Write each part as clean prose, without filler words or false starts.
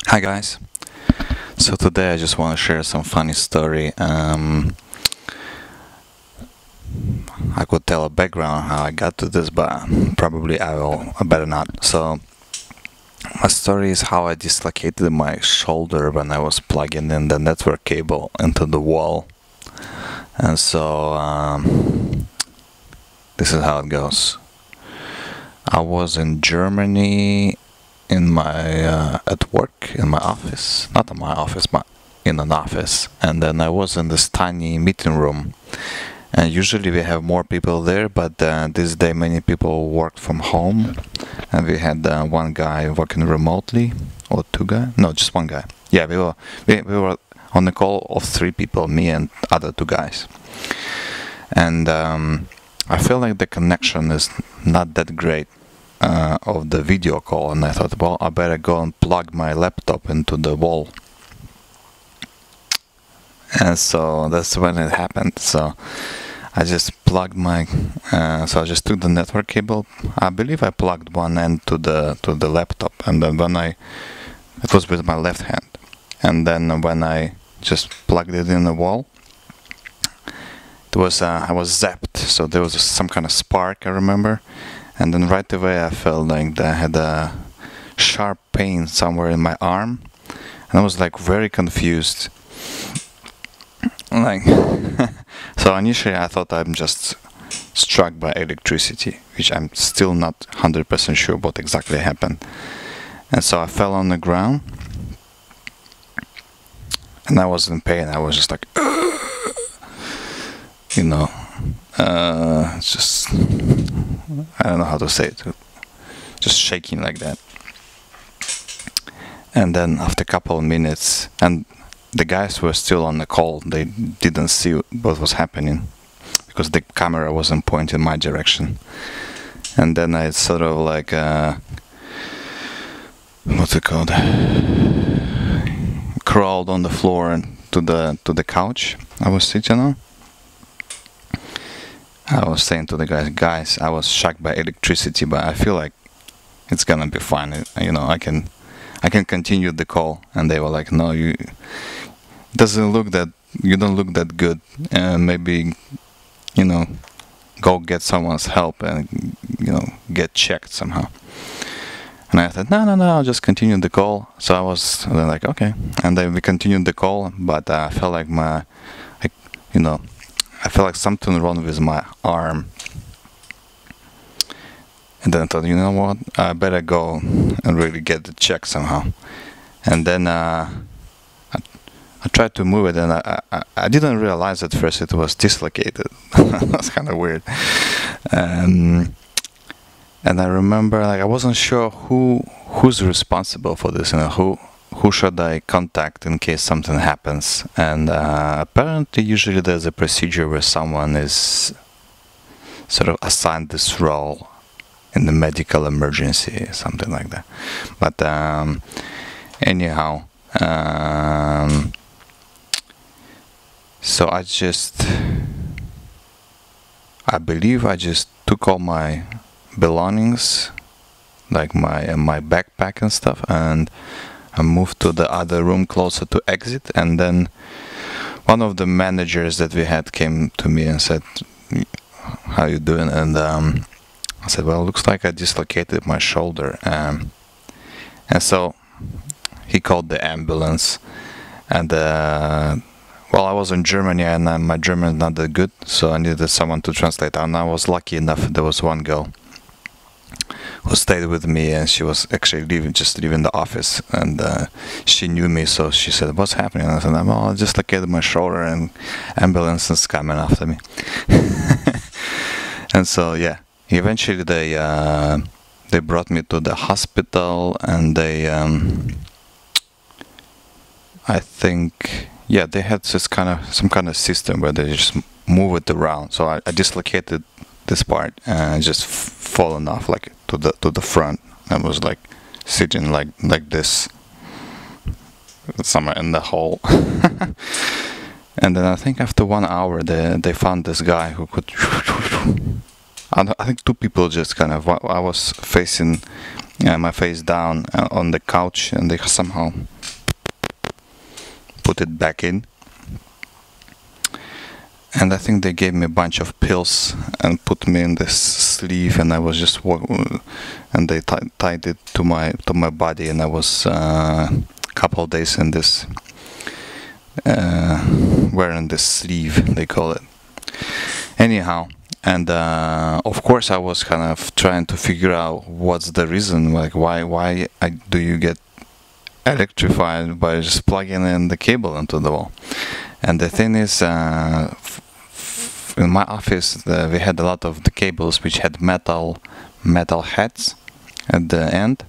Hi guys. So today I just want to share some funny story. I could tell a background how I got to this, but probably I better not. So my story is how I dislocated my shoulder when I was plugging in the network cable into the wall. And so this is how it goes. I was in Germany in my at work in my office, not in my office but in an office, and then I was in this tiny meeting room, and usually we have more people there, but this day many people worked from home, and we had one guy working remotely, or two guys, no, just one guy. Yeah, we were on the call of three people, me and other two guys, and I feel like the connection is not that great of the video call, and I thought, well, I better go and plug my laptop into the wall. And so that's when it happened. So I just plugged my so I just took the network cable. I believe I plugged one end to the laptop, and then it was with my left hand, and then when I just plugged it in the wall, it was I was zapped. So there was some kind of spark, I remember. And then right away I felt like I had a sharp pain somewhere in my arm, and I was like very confused. Like, so initially I thought I'm just struck by electricity, which I'm still not 100% sure what exactly happened. And so I fell on the ground, and I was in pain. I was just like, you know, just, I don't know how to say it, just shaking like that. And then after a couple of minutes, and the guys were still on the call, they didn't see what was happening because the camera wasn't pointing my direction. And then I sort of like, what's it called, crawled on the floor and to the couch I was sitting on. I was saying to the guys, I was shocked by electricity, but I feel like it's gonna be fine. You know, I can continue the call. And they were like, no, you don't look that good. Maybe, you know, go get someone's help and, you know, get checked somehow. And I said, no, I'll just continue the call. So I was like, okay. And then we continued the call, but I felt like I felt like something wrong with my arm. And then I thought, you know what, I better go and really get the check somehow. And then I tried to move it, and I didn't realize at first it was dislocated. That's kind of weird. And I remember, like, I wasn't sure who's responsible for this, you know, who should I contact in case something happens. And apparently usually there's a procedure where someone is sort of assigned this role in the medical emergency, something like that. But anyhow, so I believe I just took all my belongings, like my backpack and stuff, and I moved to the other room closer to exit. And then one of the managers that we had came to me and said, how you doing? And I said, well, looks like I dislocated my shoulder. And so he called the ambulance. And well, I was in Germany, and my German is not that good, so I needed someone to translate. And I was lucky enough, there was one girl who stayed with me, and she was actually just leaving the office, and she knew me, so she said, what's happening? And I said, well, I dislocated my shoulder and ambulance is coming after me. And so yeah, eventually they brought me to the hospital, and they I think, yeah, they had some kind of system where they just move it around. So I dislocated this part and just fallen off, like to the front. I was like sitting like this somewhere in the hole. And then I think after 1 hour they found this guy who could I think two people just kind of, I was facing my face down on the couch, and they somehow put it back in. And I think they gave me a bunch of pills and put me in this sleeve, and I was just and they tied it to my body, and I was a couple of days in this wearing this sleeve, they call it. Anyhow, and of course I was kind of trying to figure out what's the reason, like why do you get electrified by just plugging in the cable into the wall. And the thing is, in my office we had a lot of the cables which had metal heads at the end,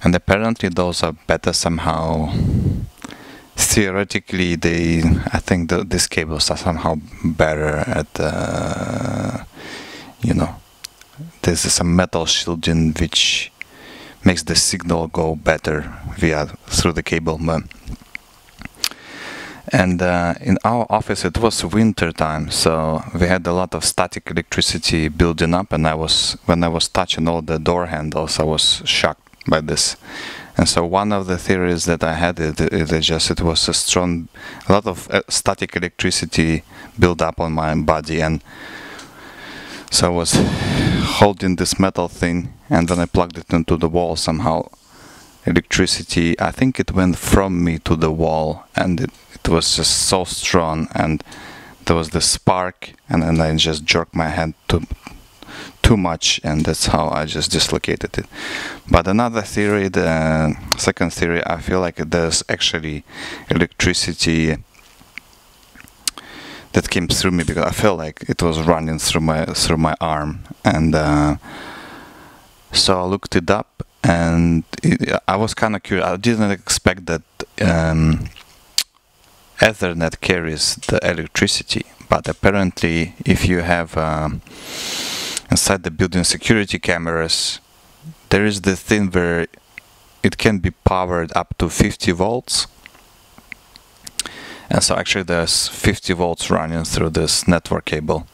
and apparently those are better somehow. Theoretically, I think these cables are somehow better at there's some metal shielding which makes the signal go better through the cable. And in our office it was winter time, so we had a lot of static electricity building up, and when I was touching all the door handles, I was shocked by this. And so one of the theories that I had it was a lot of static electricity built up on my body, and so I was holding this metal thing, and then I plugged it into the wall. Somehow electricity, I think it went from me to the wall, and it was just so strong, and there was this spark, and then I just jerked my head too much, and that's how I just dislocated it. But another theory, the second theory, I feel like there's actually electricity that came through me, because I felt like it was running through my arm, and so I looked it up, and I was kind of curious. I didn't expect that Ethernet carries the electricity, but apparently if you have inside the building security cameras, there is the thing where it can be powered up to 50 volts. And so actually there's 50 volts running through this network cable.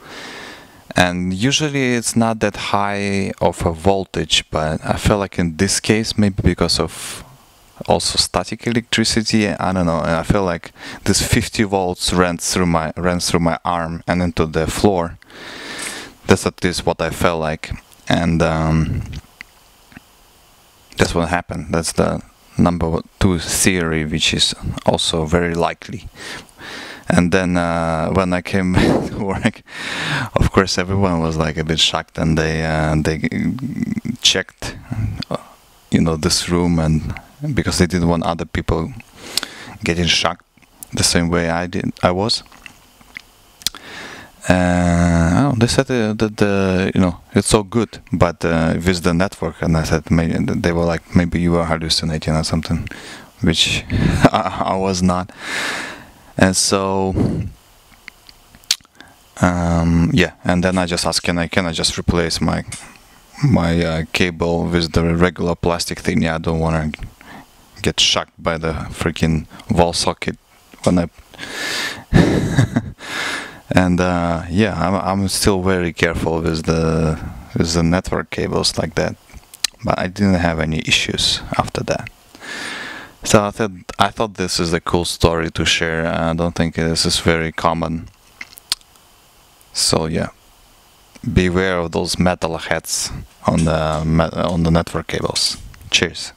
And usually it's not that high of a voltage, but I feel like in this case, maybe because of also static electricity, I don't know, I feel like this 50 volts ran through my arm and into the floor. That's at least what I felt like, and that's what happened. That's the number 2 theory, which is also very likely. And then when I came to work, of course everyone was like a bit shocked, and they checked this room, and because they didn't want other people getting shocked the same way I was. They said that it's so good, but with the network, and I said they were like, maybe you were hallucinating or something, which I was not. And so yeah, and then I just asked, can I just replace my cable with the regular plastic thing? Yeah, I don't want to get shocked by the freaking wall socket when I and yeah, I'm still very careful with the network cables like that, but I didn't have any issues after that. So I thought this is a cool story to share. I don't think this is very common. So yeah, beware of those metal heads on the network cables. Cheers.